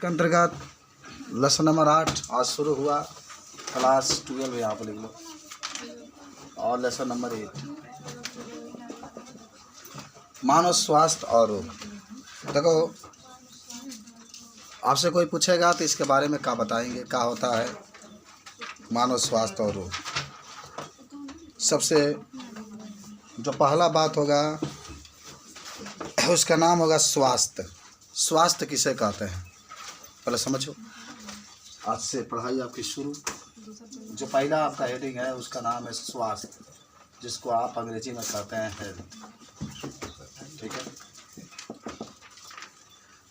के अंतर्गत lesson number 8 आज शुरू हुआ। क्लास 12 यहाँ पर लिख लो और लेसन नंबर 8 मानव स्वास्थ्य और रोग। देखो आपसे कोई पूछेगा तो इसके बारे में क्या बताएंगे, क्या होता है मानव स्वास्थ्य और रोग। सबसे जो पहला बात होगा उसका नाम होगा स्वास्थ्य। स्वास्थ्य किसे कहते हैं पहले समझो। आज से पढ़ाई आपकी शुरू। जो पहला आपका हेडिंग है उसका नाम है स्वास्थ्य, जिसको आप अंग्रेजी में कहते हैं हेल्थ। ठीक है।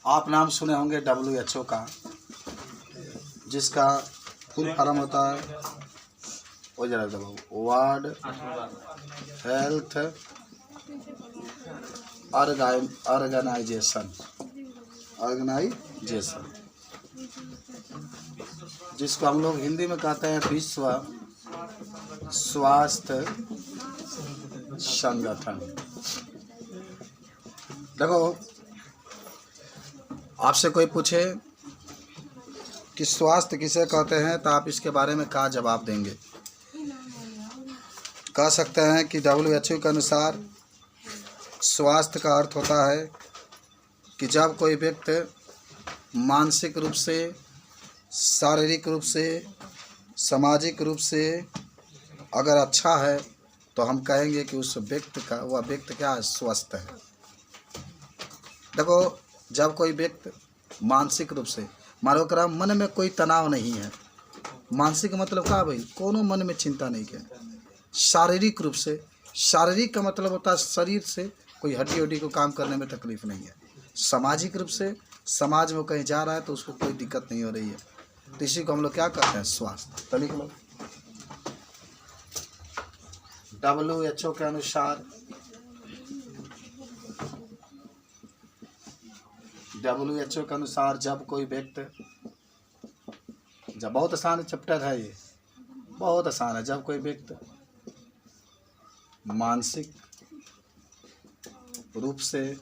आप नाम सुने होंगे WHO का, जिसका फुल फॉर्म होता है वो जरा दबाओ वर्ल्ड हेल्थ ऑर्गेनाइजेशन, जिसको हम लोग हिंदी में कहते हैं विश्व स्वास्थ्य संगठन। देखो आपसे कोई पूछे कि स्वास्थ्य किसे कहते हैं तो आप इसके बारे में क्या जवाब देंगे। कह सकते हैं कि WHO के अनुसार स्वास्थ्य का अर्थ होता है कि जब कोई व्यक्ति मानसिक रूप से, शारीरिक रूप से, सामाजिक रूप से अगर अच्छा है तो हम कहेंगे कि उस व्यक्ति का वह व्यक्ति क्या है, स्वस्थ है। देखो जब कोई व्यक्ति मानसिक रूप से, मानो करा मन में कोई तनाव नहीं है, मानसिक मतलब क्या भाई, कोनो मन में चिंता नहीं है। शारीरिक रूप से, शारीरिक का मतलब होता है शरीर से कोई हड्डी वड्डी को काम करने में तकलीफ नहीं है। सामाजिक रूप से समाज में कहीं जा रहा है तो उसको कोई दिक्कत नहीं हो रही है, तो इसी को हम लोग क्या कहते हैं, स्वास्थ्य। तो लिख लो WHO के अनुसार, WHO के अनुसार जब कोई व्यक्ति, जब बहुत आसान चैप्टर है ये, बहुत आसान है। जब कोई व्यक्ति मानसिक रूप से,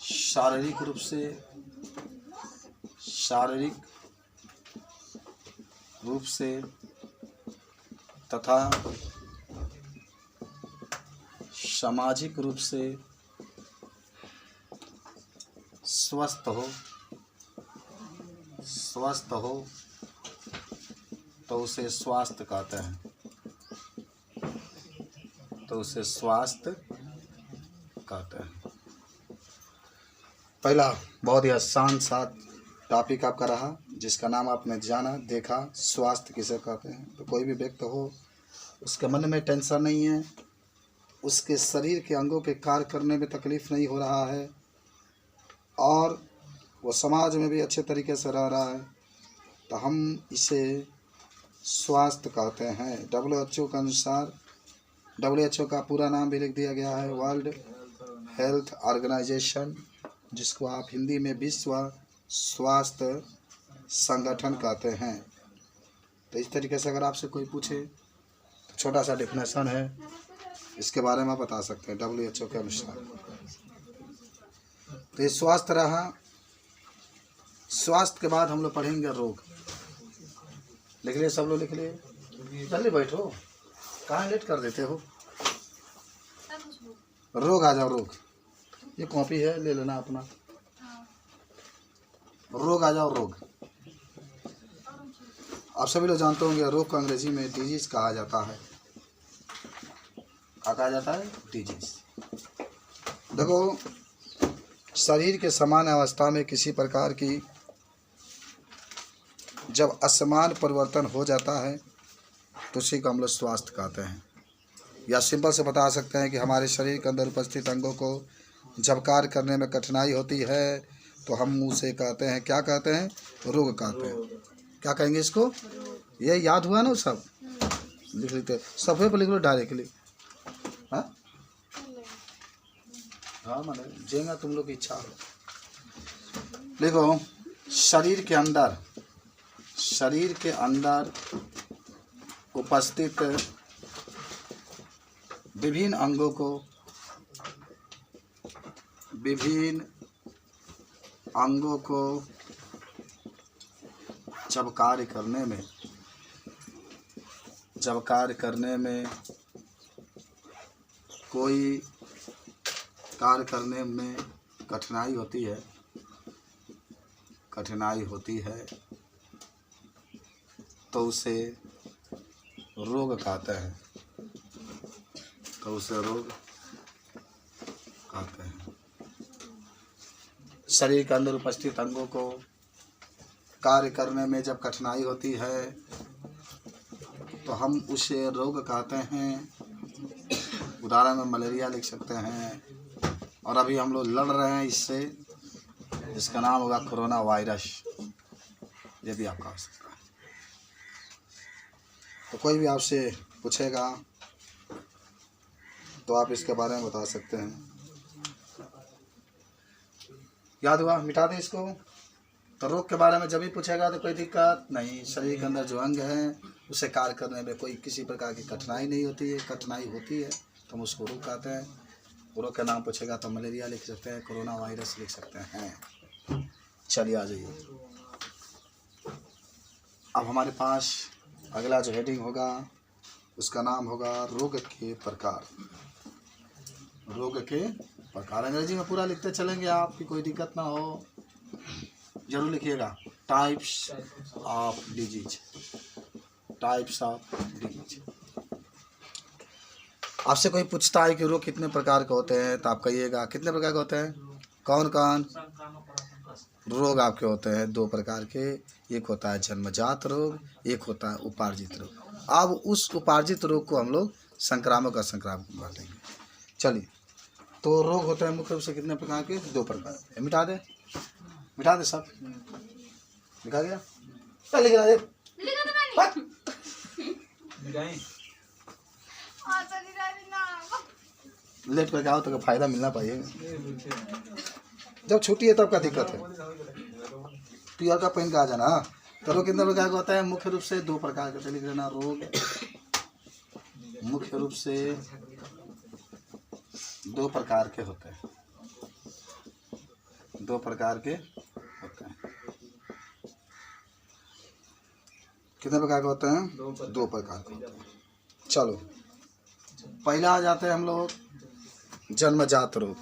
शारीरिक रूप से, तथा सामाजिक रूप से स्वस्थ हो तो उसे स्वास्थ्य कहते हैं, पहला बहुत ही आसान सा टॉपिक आपका रहा, जिसका नाम आपने जाना, देखा, स्वास्थ्य किसे कहते हैं। तो कोई भी व्यक्ति हो उसके मन में टेंशन नहीं है, उसके शरीर के अंगों के कार्य करने में तकलीफ नहीं हो रहा है और वो समाज में भी अच्छे तरीके से रह रहा है, तो हम इसे स्वास्थ्य कहते हैं। WHO के अनुसार, WHO का पूरा नाम भी लिख दिया गया है वर्ल्ड हेल्थ ऑर्गेनाइजेशन, जिसको आप हिंदी में विश्व स्वास्थ्य संगठन कहते हैं। तो इस तरीके से अगर आपसे कोई पूछे तो छोटा सा डेफिनेशन है, इसके बारे में बता सकते हैं WHO के अनुसार। तो ये स्वास्थ्य रहा। स्वास्थ्य के बाद हम लोग पढ़ेंगे रोग। लिख लिए सब लोग, लिख लिए, जल्दी बैठो, कहाँ लेट कर देते हो। रोग आ जाओ, रोग, ये कॉपी है ले लेना अपना। रोग आ जाओ, रोग। आप सभी लोग जानते होंगे रोग को अंग्रेजी में डिजीज कहा जाता है। क्या कहा जाता है, डिजीज। देखो शरीर के सामान्य अवस्था में किसी प्रकार की जब असमान परिवर्तन हो जाता है तो उसी को हम लोग स्वास्थ्य कहते हैं। या सिंपल से बता सकते हैं कि हमारे शरीर के अंदर उपस्थित अंगों को जब कार्य करने में कठिनाई होती है तो हम उसे कहते हैं, क्या कहते हैं, रोग कहते हैं। क्या कहेंगे इसको, ये याद हुआ ना, सब लिख लेते, सफ़े पर लिख लो डायरेक्टली। हाँ हाँ मैंने जेंगा तुम लोग की इच्छा हो। देखो शरीर के अंदर उपस्थित विभिन्न अंगों को विभिन्न अंगों को जब कार्य करने में कोई कार्य करने में कठिनाई होती है तो उसे रोग कहते हैं। शरीर के अंदर उपस्थित अंगों को कार्य करने में जब कठिनाई होती है तो हम उसे रोग कहते हैं। उदाहरण में मलेरिया लिख सकते हैं, और अभी हम लोग लड़ रहे हैं इससे, जिसका नाम होगा कोरोना वायरस। ये भी आपका हो सकता है। तो कोई भी आपसे पूछेगा तो आप इसके बारे में बता सकते हैं। याद हुआ? मिटा दें इसको। तो रोग के बारे में जब भी पूछेगा तो कोई दिक्कत नहीं। शरीर के अंदर जो अंग है उसे कार्य करने में कोई किसी प्रकार की कठिनाई नहीं होती है। कठिनाई होती है तो हम उसको रोग कहते हैं। रोग का नाम पूछेगा तो मलेरिया लिख सकते हैं, कोरोना वायरस लिख सकते हैं। चलिए आ जाइए। अब हमारे पास अगला जो हेडिंग होगा उसका नाम होगा रोग के प्रकार। अंग्रेजी में पूरा लिखते चलेंगे, आपकी कोई दिक्कत ना हो, जरूर लिखिएगा। Types of disease. आपसे कोई पूछता है कि रोग कितने प्रकार के होते हैं तो आप कहिएगा कितने प्रकार के होते हैं। कौन कौन रोग आपके होते हैं? 2 प्रकार के। एक होता है जन्मजात रोग, एक होता है उपार्जित रोग। अब उस उपार्जित रोग को हम लोग संक्रामक और संक्रामक बांटेंगे। चलिए, तो रोग होते हैं मुख्य रूप से कितने प्रकार के? 2 प्रकार। मिटा दे सब। लिखा गया? लिखा दे। लेट करके आओ तो फायदा मिलना पाइएगा। जब छुट्टी है तब क्या दिक्कत है? पीआर का पेन का आ जाना। तो रोग कितने प्रकार का होता है? मुख्य रूप से 2 प्रकार के। लिख लेना, रोग मुख्य रूप से 2 प्रकार के होते हैं। 2 प्रकार के होते हैं। कितने प्रकार के होते हैं? 2 प्रकार के होते हैं। चलो, पहला आ जाते हैं हम लोग जन्मजात रोग।